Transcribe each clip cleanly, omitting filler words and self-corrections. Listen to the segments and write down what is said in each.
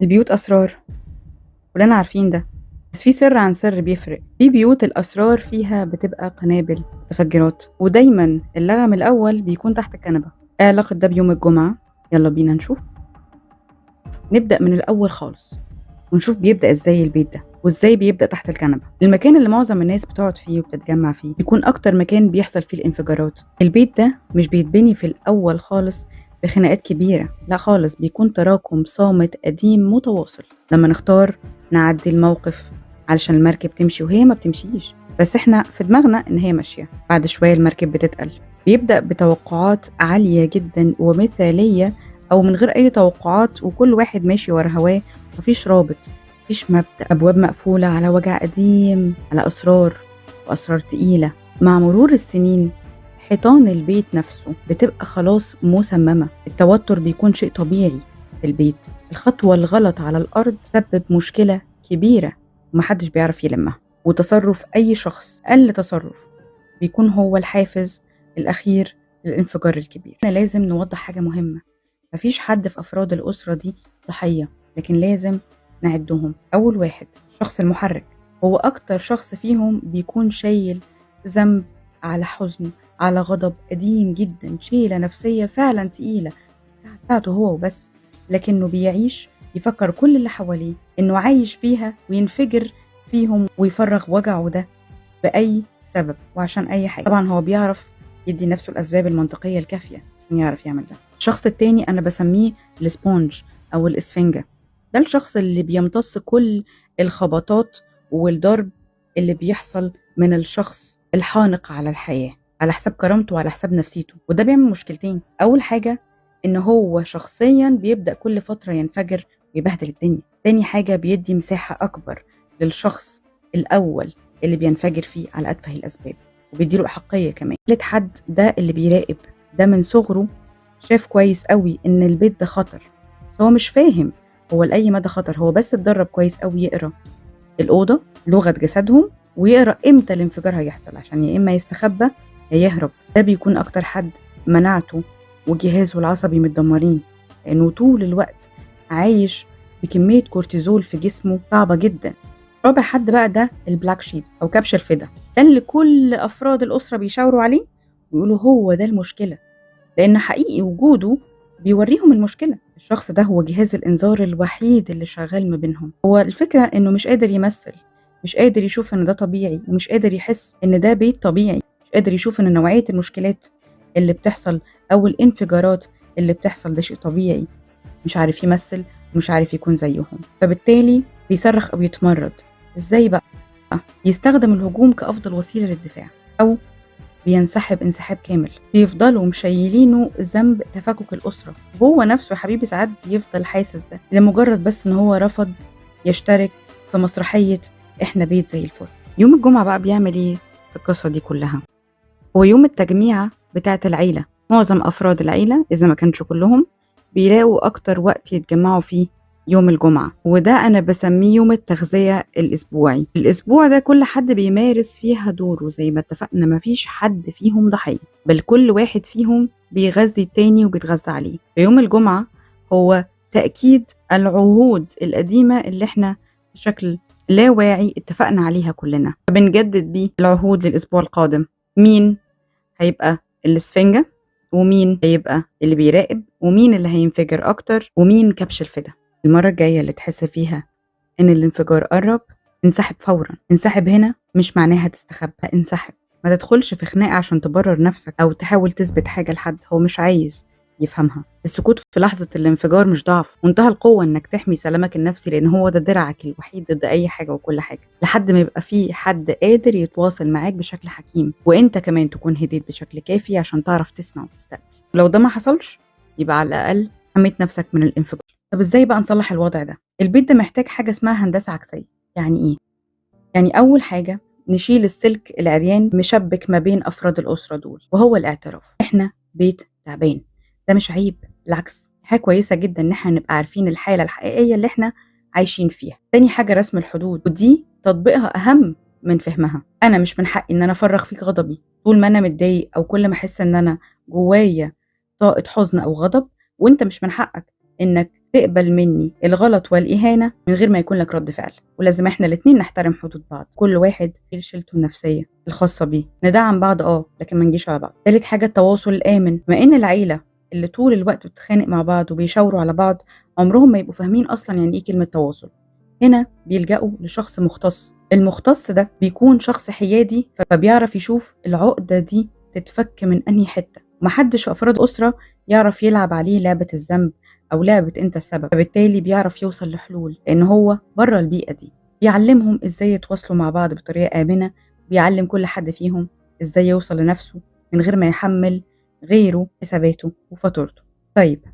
البيوت أسرار، كلنا عارفين ده، بس في سر عن سر بيفرق. في بيوت الأسرار فيها بتبقى قنابل متفجرات، ودايما اللغم الأول بيكون تحت الكنبة. ايه علاقة ده بيوم الجمعة؟ يلا بينا نشوف. نبدأ من الأول خالص ونشوف بيبدأ ازاي البيت ده، وازاي بيبدأ تحت الكنبة. المكان اللي معظم الناس بتقعد فيه وبتتجمع فيه بيكون أكتر مكان بيحصل فيه الانفجارات. البيت ده مش بيتبني في الأول خالص بخناقات كبيرة، لا خالص، بيكون تراكم صامت قديم متواصل. لما نختار نعدي الموقف علشان المركب تمشي وهي ما بتمشيش، بس احنا في دماغنا ان هي ماشية. بعد شوية المركب بتتقل، بيبدأ بتوقعات عالية جدا ومثالية، أو من غير أي توقعات، وكل واحد ماشي ورا هواه. مفيش رابط، مفيش مبدأ، أبواب مقفولة على وجع قديم، على أسرار، وأسرار تقيلة. مع مرور السنين حيطان البيت نفسه بتبقى خلاص مسممة. التوتر بيكون شيء طبيعي في البيت. الخطوة الغلط على الأرض تسبب مشكلة كبيرة ومحدش بيعرف يلمها. وتصرف أي شخص، أقل تصرف، بيكون هو الحافز الأخير للانفجار الكبير. احنا لازم نوضح حاجة مهمة: مفيش حد في أفراد الأسرة دي ضحية، لكن لازم نعدهم. أول واحد الشخص المحرك، هو أكتر شخص فيهم بيكون شايل ذنب، على حزن، على غضب قديم جدا، شيلة نفسية فعلا تقيلة بتاعته هو وبس، لكنه بيعيش يفكر كل اللي حواليه إنه عايش فيها، وينفجر فيهم ويفرغ وجعه ده بأي سبب وعشان أي حاجة. طبعا هو بيعرف يدي نفسه الأسباب المنطقية الكافية عشان يعرف يعمل ده. الشخص التاني أنا بسميه السبونج أو الإسفنجة. ده الشخص اللي بيمتص كل الخبطات والضرب اللي بيحصل من الشخص الحانق على الحياة، على حساب كرامته وعلى حساب نفسيته. وده بيعمل مشكلتين: أول حاجة إن هو شخصيا بيبدأ كل فترة ينفجر ويبهدل الدنيا. تاني حاجة بيدي مساحة أكبر للشخص الأول اللي بينفجر فيه على أتفه الأسباب، وبيديله أحقية كمان. تالت حد ده اللي بيراقب، ده من صغره شاف كويس قوي إن البيت ده خطر. هو مش فاهم هو لأي مدى خطر، هو بس اتدرب كويس قوي يقرأ الأوضة، لغة جسدهم، ويقرأ إمتى الانفجار هيحصل عشان يا إما يستخبى يا يهرب. ده بيكون أكتر حد مناعته وجهازه العصبي متدمرين، لأنه طول الوقت عايش بكمية كورتيزول في جسمه صعبة جدا. رابع حد بقى ده البلاك شيب أو كبش الفدا، ده اللي كل أفراد الأسرة بيشاوروا عليه ويقولوا هو ده المشكلة، لأن حقيقي وجوده بيوريهم المشكلة. الشخص ده هو جهاز الإنذار الوحيد اللي شغال ما بينهم. هو الفكرة إنه مش قادر يمثل، مش قادر يشوف إن ده طبيعي، ومش قادر يحس إن ده بيت طبيعي، مش قادر يشوف إن نوعية المشكلات اللي بتحصل أو الانفجارات اللي بتحصل ده شيء طبيعي. مش عارف يمثل ومش عارف يكون زيهم، فبالتالي بيصرخ أو يتمرد. إزاي بقى؟ يستخدم الهجوم كأفضل وسيلة للدفاع، أو بينسحب انسحاب كامل. بيفضلوا مشيلينه ذنب تفكك الأسرة، وهو نفسه يا حبيبي ساعات بيفضل حاسس ده لمجرد بس إن هو رفض يشترك في مسرحية إحنا بيت زي الفل. يوم الجمعة بقى بيعمل إيه في القصة دي كلها؟ هو يوم التجميعة بتاعة العيلة. معظم أفراد العيلة إذا ما كانش كلهم بيلاقوا أكتر وقت يتجمعوا فيه يوم الجمعة، وده أنا بسميه يوم التغذية الأسبوعي. الأسبوع ده كل حد بيمارس فيها دوره، زي ما اتفقنا مفيش حد فيهم ضحية، بل كل واحد فيهم بيغذي التاني وبيتغذى عليه. في يوم الجمعة هو تأكيد العهود القديمة اللي احنا بشكل لا واعي اتفقنا عليها كلنا، فبنجدد بيه العهود للأسبوع القادم. مين هيبقى الاسفنجة، ومين هيبقى اللي بيراقب، ومين اللي هينفجر أكتر، ومين كبش الفدا. المرة الجاية اللي تحس فيها إن الانفجار قرب، انسحب فورا. انسحب هنا مش معناها تستخبى، انسحب. ما تدخلش في خناقة عشان تبرر نفسك أو تحاول تثبت حاجة لحد هو مش عايز يفهمها. السكوت في لحظة الانفجار مش ضعف، منتهى القوة إنك تحمي سلامك النفسي، لأن هو ده درعك الوحيد ضد أي حاجة وكل حاجة، لحد ما يبقى فيه حد قادر يتواصل معاك بشكل حكيم، وإنت كمان تكون هديت بشكل كافي عشان تعرف تسمع وتستقبل. ولو ده ما حصلش يبقى على الأقل حميت نفسك من الانفجار. طب إزاي بقى نصلح الوضع ده؟ البيت ده محتاج حاجة اسمها هندسة عكسية. يعني إيه؟ يعني أول حاجة نشيل السلك العريان مشبك ما بين أفراد الأسرة دول، وهو الاعتراف. إحنا بيت تعبان، ده مش عيب، بالعكس حاجة كويسة جدا إن إحنا نبقى عارفين الحالة الحقيقية اللي إحنا عايشين فيها. تاني حاجة رسم الحدود، ودي تطبيقها أهم من فهمها. أنا مش من حقي إن أنا أفرغ فيك غضبي طول ما أنا متضايق، أو كل ما أحس إن أنا جوايا طاقة حزن أو غضب، وإنت مش من حقك إنك تقبل مني الغلط والإهانة من غير ما يكون لك رد فعل، ولازم احنا الاتنين نحترم حدود بعض، كل واحد يشيل شيلته النفسية الخاصة بيه، ندعم بعض لكن ما نجيش على بعض. تالت حاجة التواصل الآمن، بما إن العيلة اللي طول الوقت بتتخانق مع بعض وبيشاوروا على بعض عمرهم ما يبقوا فاهمين أصلا يعني إيه كلمة تواصل. هنا بيلجأوا لشخص مختص، المختص ده بيكون شخص حيادي فبيعرف يشوف العقدة دي تتفك من أنهي حتة، ومحدش في أفراد أسرة يعرف يلعب عليه لعبة الذنب أو لعبة أنت السبب، فبالتالي بيعرف يوصل لحلول لأن هو بره البيئة دي. بيعلمهم إزاي يتواصلوا مع بعض بطريقة آمنة، بيعلم كل حد فيهم إزاي يوصل لنفسه من غير ما يحمل غيره حساباته وفاتورته. طيب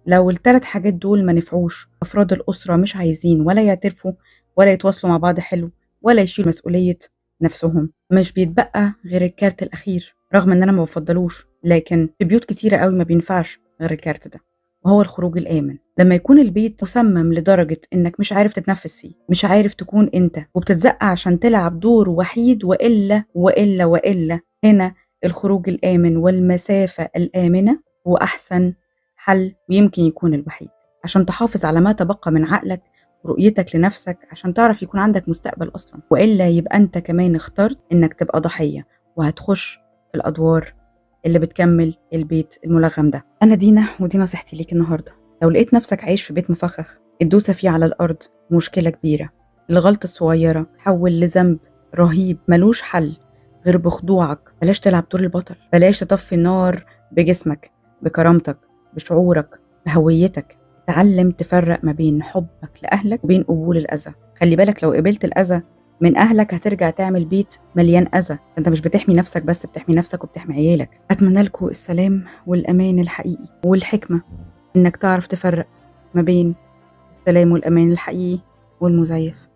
لو ال3 حاجات دول ما نفعوش، أفراد الأسرة مش عايزين ولا يعترفوا ولا يتواصلوا مع بعض حلو ولا يشيلوا مسؤولية نفسهم، مش بيتبقى غير الكارت الأخير، رغم إن أنا ما بفضلوش، لكن في بيوت كتيرة قوي ما بينفعش غير الكارت ده، وهو الخروج الآمن. لما يكون البيت مسمم لدرجة إنك مش عارف تتنفس فيه، مش عارف تكون أنت، وبتتزق عشان تلعب دور وحيد وإلا، هنا الخروج الآمن والمسافة الآمنة هو أحسن حل ويمكن يكون الوحيد، عشان تحافظ على ما تبقى من عقلك ورؤيتك لنفسك، عشان تعرف يكون عندك مستقبل أصلا، وإلا يبقى أنت كمان اخترت إنك تبقى ضحية وهتخش في الأدوار اللي بتكمل البيت الملغم ده. أنا دينا، ودي نصيحتي ليك النهاردة. لو لقيت نفسك عايش في بيت مفخخ الدوسة فيه على الأرض مشكلة كبيرة، الغلطة الصغيرة تحول لذنب رهيب ملوش حل غير بخضوعك. بلاش تلعب دور البطل، بلاش تطفي النار بجسمك، بكرامتك، بشعورك، بهويتك. تعلم تفرق ما بين حبك لأهلك وبين قبول الأذى. خلي بالك لو قبلت الأذى من أهلك هترجع تعمل بيت مليان أذى، أنت مش بتحمي نفسك بس، بتحمي نفسك وبتحمي عيالك. أتمنى لكم السلام والأمان الحقيقي والحكمة، إنك تعرف تفرق ما بين السلام والأمان الحقيقي والمزيف.